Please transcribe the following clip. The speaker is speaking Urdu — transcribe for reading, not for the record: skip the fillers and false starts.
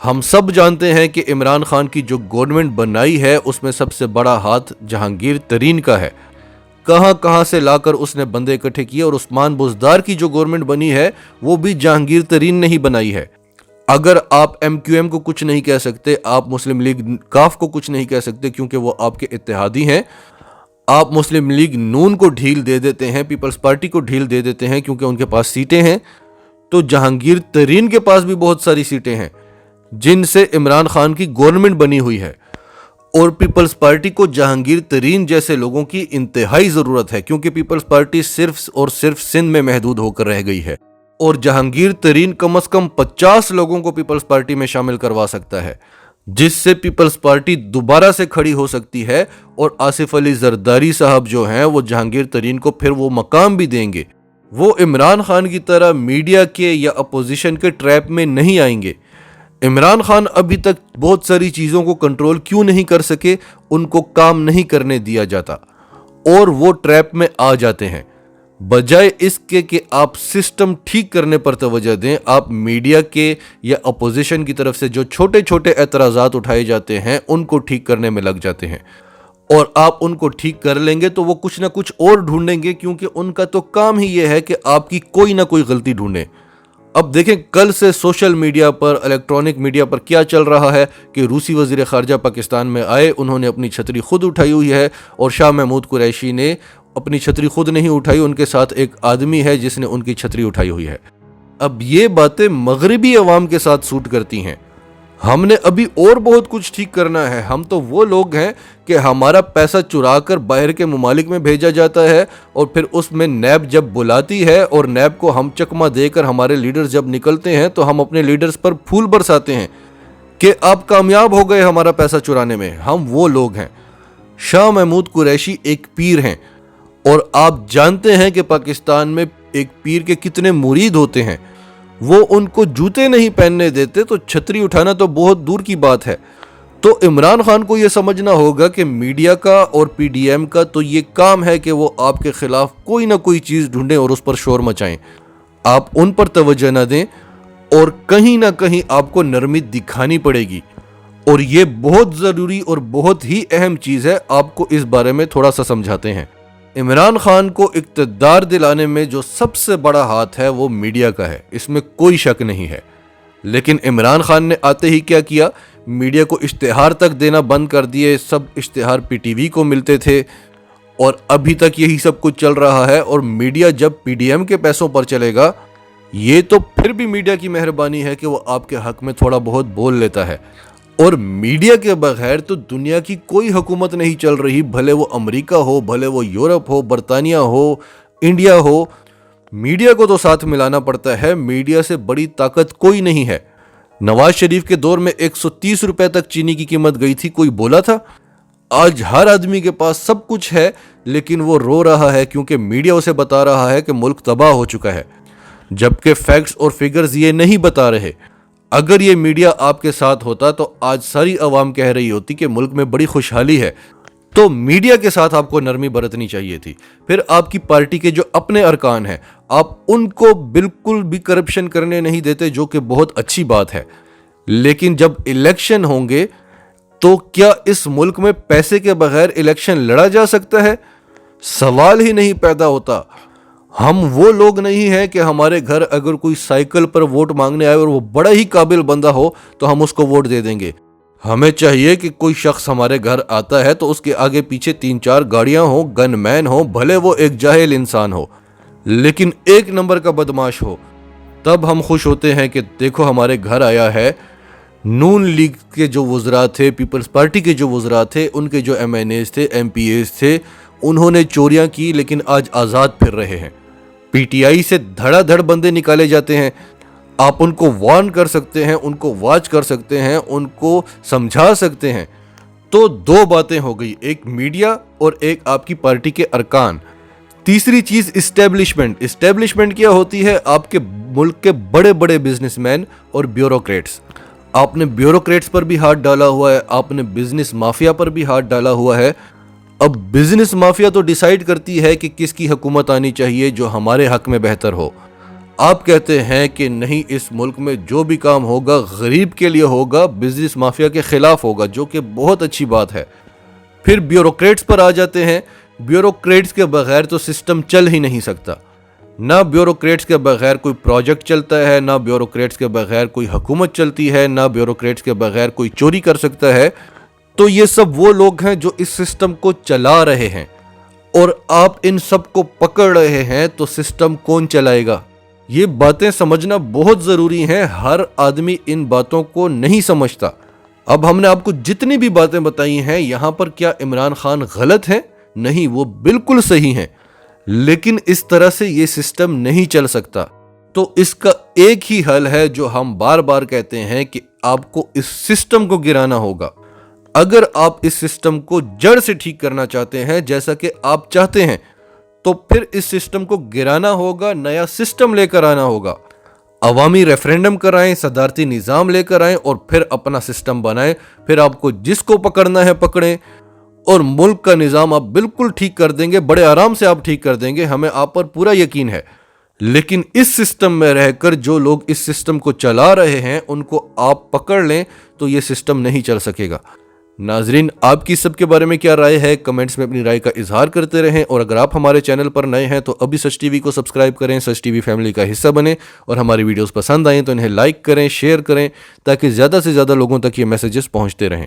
ہم سب جانتے ہیں کہ عمران خان کی جو گورنمنٹ بنائی ہے اس میں سب سے بڑا ہاتھ جہانگیر ترین کا ہے. کہاں کہاں سے لا کر اس نے بندے اکٹھے کیے, اور عثمان بزدار کی جو گورنمنٹ بنی ہے وہ بھی جہانگیر ترین نے ہی بنائی ہے. اگر آپ ایم کیو ایم کو کچھ نہیں کہہ سکتے, آپ مسلم لیگ کاف کو کچھ نہیں کہہ سکتے کیونکہ وہ آپ کے اتحادی ہیں, آپ مسلم لیگ نون کو ڈھیل دے دیتے ہیں, پیپلز پارٹی کو ڈھیل دے دیتے ہیں کیونکہ ان کے پاس سیٹیں ہیں, تو جہانگیر ترین کے پاس بھی بہت ساری سیٹیں ہیں جن سے عمران خان کی گورنمنٹ بنی ہوئی ہے. اور پیپلز پارٹی کو جہانگیر ترین جیسے لوگوں کی انتہائی ضرورت ہے کیونکہ پیپلز پارٹی صرف اور صرف سندھ میں محدود ہو کر رہ گئی ہے, اور جہانگیر ترین کم از کم 50 لوگوں کو پیپلز پارٹی میں شامل کروا سکتا ہے, جس سے پیپلز پارٹی دوبارہ سے کھڑی ہو سکتی ہے, اور آصف علی زرداری صاحب جو ہیں وہ جہانگیر ترین کو پھر وہ مقام بھی دیں گے. وہ عمران خان کی طرح میڈیا کے یا اپوزیشن کے ٹریپ میں نہیں آئیں گے. عمران خان ابھی تک بہت ساری چیزوں کو کنٹرول کیوں نہیں کر سکے, ان کو کام نہیں کرنے دیا جاتا اور وہ ٹریپ میں آ جاتے ہیں. بجائے اس کے کہ آپ سسٹم ٹھیک کرنے پر توجہ دیں, آپ میڈیا کے یا اپوزیشن کی طرف سے جو چھوٹے چھوٹے اعتراضات اٹھائے جاتے ہیں ان کو ٹھیک کرنے میں لگ جاتے ہیں, اور آپ ان کو ٹھیک کر لیں گے تو وہ کچھ نہ کچھ اور ڈھونڈیں گے کیونکہ ان کا تو کام ہی یہ ہے کہ آپ کی کوئی نہ کوئی غلطی ڈھونڈیں. اب دیکھیں کل سے سوشل میڈیا پر, الیکٹرانک میڈیا پر کیا چل رہا ہے کہ روسی وزیر خارجہ پاکستان میں آئے, انہوں نے اپنی چھتری خود اٹھائی ہوئی ہے, اور شاہ محمود قریشی نے اپنی چھتری خود نہیں اٹھائی, ان کے ساتھ ایک آدمی ہے جس نے ان کی چھتری اٹھائی ہوئی ہے. اب یہ باتیں مغربی عوام کے ساتھ سوٹ کرتی ہیں. ہم نے ابھی اور بہت کچھ ٹھیک کرنا ہے. ہم تو وہ لوگ ہیں کہ ہمارا پیسہ چرا کر باہر کے ممالک میں بھیجا جاتا ہے, اور پھر اس میں نیب جب بلاتی ہے اور نیب کو ہم چکمہ دے کر ہمارے لیڈرز جب نکلتے ہیں تو ہم اپنے لیڈرز پر پھول برساتے ہیں کہ آپ کامیاب ہو گئے ہمارا پیسہ چرانے میں. ہم وہ لوگ ہیں. شاہ محمود قریشی ایک پیر ہیں, اور آپ جانتے ہیں کہ پاکستان میں ایک پیر کے کتنے مرید ہوتے ہیں. وہ ان کو جوتے نہیں پہننے دیتے تو چھتری اٹھانا تو بہت دور کی بات ہے. تو عمران خان کو یہ سمجھنا ہوگا کہ میڈیا کا اور پی ڈی ایم کا تو یہ کام ہے کہ وہ آپ کے خلاف کوئی نہ کوئی چیز ڈھونڈیں اور اس پر شور مچائیں. آپ ان پر توجہ نہ دیں, اور کہیں نہ کہیں آپ کو نرمی دکھانی پڑے گی, اور یہ بہت ضروری اور بہت ہی اہم چیز ہے. آپ کو اس بارے میں تھوڑا سا سمجھاتے ہیں. عمران خان کو اقتدار دلانے میں جو سب سے بڑا ہاتھ ہے وہ میڈیا کا ہے, اس میں کوئی شک نہیں ہے. لیکن عمران خان نے آتے ہی کیا کیا, میڈیا کو اشتہار تک دینا بند کر دیے. سب اشتہار پی ٹی وی کو ملتے تھے, اور ابھی تک یہی سب کچھ چل رہا ہے. اور میڈیا جب پی ڈی ایم کے پیسوں پر چلے گا, یہ تو پھر بھی میڈیا کی مہربانی ہے کہ وہ آپ کے حق میں تھوڑا بہت بول لیتا ہے. اور میڈیا کے بغیر تو دنیا کی کوئی حکومت نہیں چل رہی, بھلے وہ امریکہ ہو, بھلے وہ یورپ ہو, برطانیہ ہو, انڈیا ہو. میڈیا کو تو ساتھ ملانا پڑتا ہے. میڈیا سے بڑی طاقت کوئی نہیں ہے. نواز شریف کے دور میں 130 روپے تک چینی کی قیمت گئی تھی, کوئی بولا تھا؟ آج ہر آدمی کے پاس سب کچھ ہے, لیکن وہ رو رہا ہے کیونکہ میڈیا اسے بتا رہا ہے کہ ملک تباہ ہو چکا ہے, جبکہ فیکٹس اور فگرز یہ نہیں بتا رہے. اگر یہ میڈیا آپ کے ساتھ ہوتا تو آج ساری عوام کہہ رہی ہوتی کہ ملک میں بڑی خوشحالی ہے. تو میڈیا کے ساتھ آپ کو نرمی برتنی چاہیے تھی. پھر آپ کی پارٹی کے جو اپنے ارکان ہیں, آپ ان کو بالکل بھی کرپشن کرنے نہیں دیتے, جو کہ بہت اچھی بات ہے. لیکن جب الیکشن ہوں گے تو کیا اس ملک میں پیسے کے بغیر الیکشن لڑا جا سکتا ہے؟ سوال ہی نہیں پیدا ہوتا. ہم وہ لوگ نہیں ہیں کہ ہمارے گھر اگر کوئی سائیکل پر ووٹ مانگنے آئے اور وہ بڑا ہی قابل بندہ ہو تو ہم اس کو ووٹ دے دیں گے. ہمیں چاہیے کہ کوئی شخص ہمارے گھر آتا ہے تو اس کے آگے پیچھے 3-4 گاڑیاں ہوں, گن مین ہوں, بھلے وہ ایک جاہل انسان ہو, لیکن 1 نمبر کا بدماش ہو. تب ہم خوش ہوتے ہیں کہ دیکھو ہمارے گھر آیا ہے. نون لیگ کے جو وزراء تھے, پیپلز پارٹی کے جو وزراء تھے, ان کے جو ایم این ایز تھے, ایم پی ایز تھے, انہوں نے چوریاں کی لیکن آج آزاد پھر رہے ہیں. پی ٹی آئی سے دھڑا دھڑ بندے نکالے جاتے ہیں. آپ ان کو وارن کر سکتے ہیں, ان کو واچ کر سکتے ہیں, ان کو سمجھا سکتے ہیں. تو 2 باتیں ہو گئی, ایک میڈیا اور ایک آپ کی پارٹی کے ارکان. تیسری چیز اسٹیبلشمنٹ. اسٹیبلشمنٹ کیا ہوتی ہے؟ آپ کے ملک کے بڑے بڑے بزنس مین اور بیوروکریٹس. آپ نے بیوروکریٹس پر بھی ہاتھ ڈالا ہوا ہے, آپ نے بزنس مافیا پر بھی ہاتھ ڈالا ہوا ہے. اب بزنس مافیا تو ڈیسائیڈ کرتی ہے کہ کس کی حکومت آنی چاہیے جو ہمارے حق میں بہتر ہو. آپ کہتے ہیں کہ نہیں اس ملک میں جو بھی کام ہوگا غریب کے لیے ہوگا, بزنس مافیا کے خلاف ہوگا, جو کہ بہت اچھی بات ہے. پھر بیوروکریٹس پر آ جاتے ہیں. بیوروکریٹس کے بغیر تو سسٹم چل ہی نہیں سکتا. نہ بیوروکریٹس کے بغیر کوئی پروجیکٹ چلتا ہے, نہ بیوروکریٹس کے بغیر کوئی حکومت چلتی ہے, نہ بیوروکریٹس کے بغیر کوئی چوری کر سکتا ہے. تو یہ سب وہ لوگ ہیں جو اس سسٹم کو چلا رہے ہیں, اور آپ ان سب کو پکڑ رہے ہیں, تو سسٹم کون چلائے گا؟ یہ باتیں سمجھنا بہت ضروری ہیں. ہر آدمی ان باتوں کو نہیں سمجھتا. اب ہم نے آپ کو جتنی بھی باتیں بتائی ہیں یہاں پر, کیا عمران خان غلط ہیں؟ نہیں, وہ بالکل صحیح ہیں. لیکن اس طرح سے یہ سسٹم نہیں چل سکتا. تو اس کا ایک ہی حل ہے جو ہم بار بار کہتے ہیں کہ آپ کو اس سسٹم کو گرانا ہوگا. اگر آپ اس سسٹم کو جڑ سے ٹھیک کرنا چاہتے ہیں جیسا کہ آپ چاہتے ہیں, تو پھر اس سسٹم کو گرانا ہوگا, نیا سسٹم لے کر آنا ہوگا. عوامی ریفرینڈم کرائیں, صدارتی نظام لے کر آئیں, اور پھر اپنا سسٹم بنائیں. پھر آپ کو جس کو پکڑنا ہے پکڑیں, اور ملک کا نظام آپ بالکل ٹھیک کر دیں گے. بڑے آرام سے آپ ٹھیک کر دیں گے, ہمیں آپ پر پورا یقین ہے. لیکن اس سسٹم میں رہ کر جو لوگ اس سسٹم کو چلا رہے ہیں ان کو آپ پکڑ لیں تو یہ سسٹم نہیں چل سکے گا. ناظرین, آپ کی سب کے بارے میں کیا رائے ہے؟ کمنٹس میں اپنی رائے کا اظہار کرتے رہیں. اور اگر آپ ہمارے چینل پر نئے ہیں تو ابھی سچ ٹی وی کو سبسکرائب کریں, سچ ٹی وی فیملی کا حصہ بنیں, اور ہماری ویڈیوز پسند آئیں تو انہیں لائک کریں, شیئر کریں, تاکہ زیادہ سے زیادہ لوگوں تک یہ میسیجز پہنچتے رہیں.